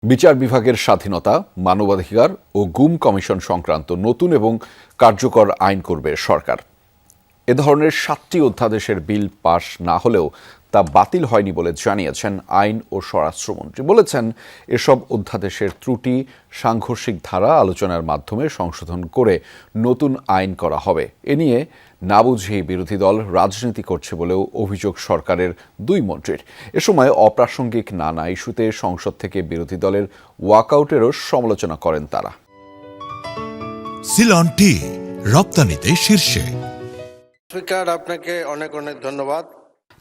বিচার বিভাগের স্বাধীনতা, মানবাধিকার ও গুম কমিশন সংক্রান্ত নতুন এবং কার্যকর আইন করবে সরকার। এ ধরনের 7টি অধ্যাদেশের বিল পাশ না হলেও তা বাতিল হয়নি বলে জানিয়েছেন আইন ও স্বরাষ্ট্রমন্ত্রী। বলেছেন, এসব অধ্যাদেশের ত্রুটি, সাংঘর্ষিক ধারা আলোচনার মাধ্যমে সংশোধন করে নতুন আইন করা হবে। এ নিয়ে না বুঝেই বিরোধী দল রাজনীতি করছে বলেও অভিযোগ সরকারের দুই মন্ত্রীর। এ সময় অপ্রাসঙ্গিক নানা ইস্যুতে সংসদ থেকে বিরোধী দলের ওয়াকআউটেরও সমালোচনা করেন তারা। সিলন টি রপ্তানিতে শীর্ষে। স্পিকার, আপনাকে অনেক অনেক ধন্যবাদ।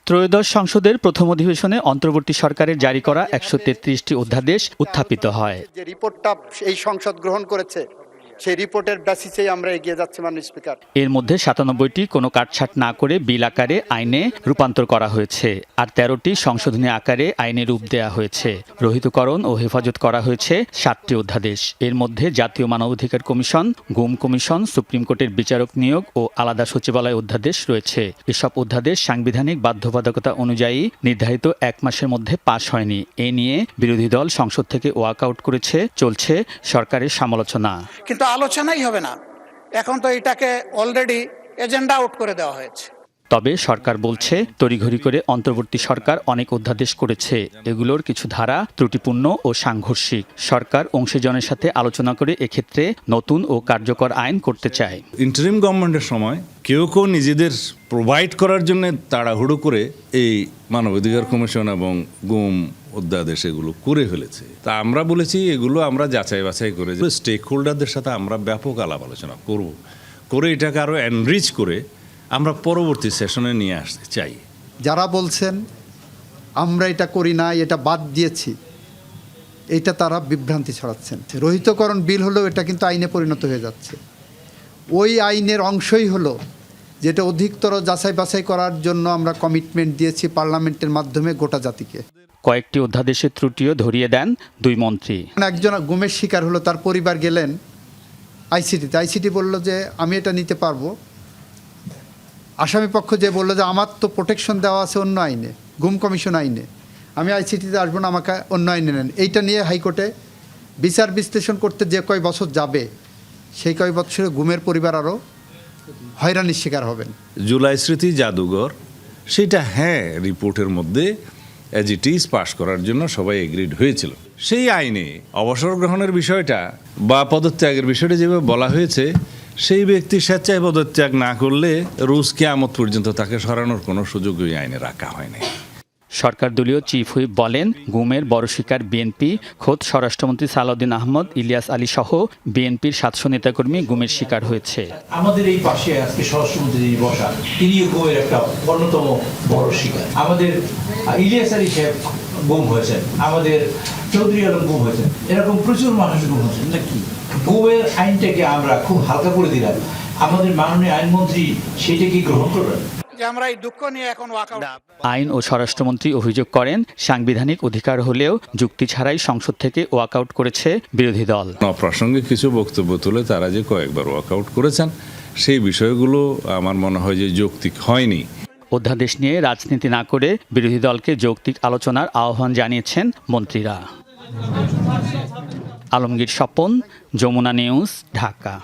ত্রয়োদশ সংসদের প্রথম অধিবেশনে অন্তর্বর্তী সরকারের জারি করা 133টি অধ্যাদেশ উত্থাপিত হয়। যে রিপোর্টটা এই সংসদ গ্রহণ করেছে, সেই রিপোর্টের বেসিসেই আমরা এগিয়ে যাচ্ছি মাননীয় স্পিকার। এর মধ্যে 97টি কোনো কাটছাট না করে বিল আকারে আইনে রূপান্তর করা হয়েছে, আর 13টি সংশোধনী আকারে আইনে রূপ দেওয়া হয়েছে। রহিতকরণ ও হেফাজত করা হয়েছে 7টি অধ্যাদেশ। এর মধ্যে জাতীয় মানবাধিকার কমিশন, গুম কমিশন, সুপ্রিম কোর্টের বিচারক নিয়োগ ও আলাদা সচিবালয় অধ্যাদেশ রয়েছে। এসব অধ্যাদেশ সাংবিধানিক বাধ্যবাধকতা অনুযায়ী নির্ধারিত 1 মাসের মধ্যে পাশ হয়নি। এ নিয়ে বিরোধী দল সংসদ থেকে ওয়াকআউট করেছে। চলছে সরকারের সমালোচনা। কিন্তু আলোচনাই হবে না, এখন তো এটাকে অলরেডি এজেন্ডা আউট করে দেওয়া হয়েছে। তবে সরকার বলছে, তড়িঘড়ি করে অন্তর্বর্তী সরকার অনেক অধ্যাদেশ করেছে। এগুলোর কিছু ধারা ত্রুটিপূর্ণ ও সাংঘর্ষিক। সরকার অংশীজনের সাথে আলোচনা করে এক্ষেত্রে নতুন ও কার্যকর আইন করতে চায়। ইন্টারিম গভর্নমেন্টের সময় কেউ নিজেদের প্রোভাইড করার জন্য তাড়াহুড়ো করে এই মানবাধিকার কমিশন এবং গুম অধ্যাদেশ এগুলো করে ফেলেছে। তা আমরা বলেছি, এগুলো আমরা যাচাই বাছাই করে স্টেক হোল্ডারদের সাথে আমরা ব্যাপক আলাপ আলোচনা করে এটাকে আরও এনরিচ করে আমরা পরবর্তী সেশনে নিয়ে আসতে চাই। যারা বলছেন আমরা এটা করি না, এটা বাদ দিয়েছি, এটা তারা বিভ্রান্তি ছড়াচ্ছেন। রহিতকরণ বিল হলেও এটা কিন্তু আইনে পরিণত হয়ে যাচ্ছে। ওই আইনের অংশই হলো যেটা অধিকতর যাচাই বাছাই করার জন্য আমরা কমিটমেন্ট দিয়েছি পার্লামেন্টের মাধ্যমে গোটা জাতিকে। কয়েকটি অধ্যাদেশের ত্রুটিও ধরিয়ে দেন দুই মন্ত্রী। একজন গুমের শিকার হলো, তার পরিবার গেলেন আইসিটি বলল যে আমি এটা নিতে পারবো। আসামি পক্ষ যে বললো যে আমার তো প্রোটেকশন দেওয়া আছে অন্য আইনে, গুম কমিশন আইনে, আমি আইসিটিতে আসবো না, আমাকে অন্য আইনে নেন। এইটা নিয়ে হাইকোর্টে বিচার বিশ্লেষণ করতে যে কয় বছর যাবে, সেই কয় বছরে গুমের পরিবার আরও হয়রানির শিকার হবেন। জুলাই স্মৃতি জাদুঘর, সেটা রিপোর্টের মধ্যে অ্যাজ ইট ইজ পাশ করার জন্য সবাই এগ্রিড হয়েছিল। সেই আইনে অবসর গ্রহণের বিষয়টা বা পদত্যাগের বিষয়টা যেভাবে বলা হয়েছে, সেই ব্যক্তি স্বেচ্ছায় পদত্যাগ না করলে রোজ কিয়ামত পর্যন্ত তাকে সরানোর কোনো সুযোগ ওই আইনে রাখা হয়নি। সরকার দলীয় চিফ হুইপ বলেন, গুমের বড় শিকার বিএনপি। খোদ স্বরাষ্ট্রমন্ত্রী সালাউদ্দিন আহমদ, ইলিয়াস আলী সহ বিএনপির 700 নেতাকর্মী গুমের শিকার হয়েছে। আমাদের এই পাশে আজকে স্বরাষ্ট্রমন্ত্রী বসা, তিনি গুমের একটা অন্যতম বড় শিকার। আমাদের ইলিয়াস আলী সাহেব গুম হয়েছেন, আমাদের চৌধুরী আলম গুম হয়েছেন, এরকম প্রচুর মানুষ গুম হয়েছেন। নাকি গুমের আইনটাকে আমরা খুব হালকা করে দিলাম, আমাদের মাননীয় আইনমন্ত্রী সেটাকে গ্রহণ করবেন? আমরা এই দুঃখ নিয়ে এখন ওয়াকআউট। আইন ও স্বরাষ্ট্রমন্ত্রী অভিযোগ করেন, সাংবিধানিক অধিকার হলেও যুক্তি ছাড়াই সংসদ থেকে ওয়াকআউট করেছে বিরোধী দল। অপ্রাসঙ্গিক কিছু বক্তব্য তুলে তারা যে কয়েকবার ওয়াকআউট করেছেন, সেই বিষয়গুলো আমার মনে হয় যে যৌক্তিক হয়নি। অধ্যাদেশ নিয়ে রাজনীতি না করে বিরোধী দলকে যৌক্তিক আলোচনার আহ্বান জানিয়েছেন মন্ত্রীরা। আলমগীর স্বপন, যমুনা নিউজ, ঢাকা।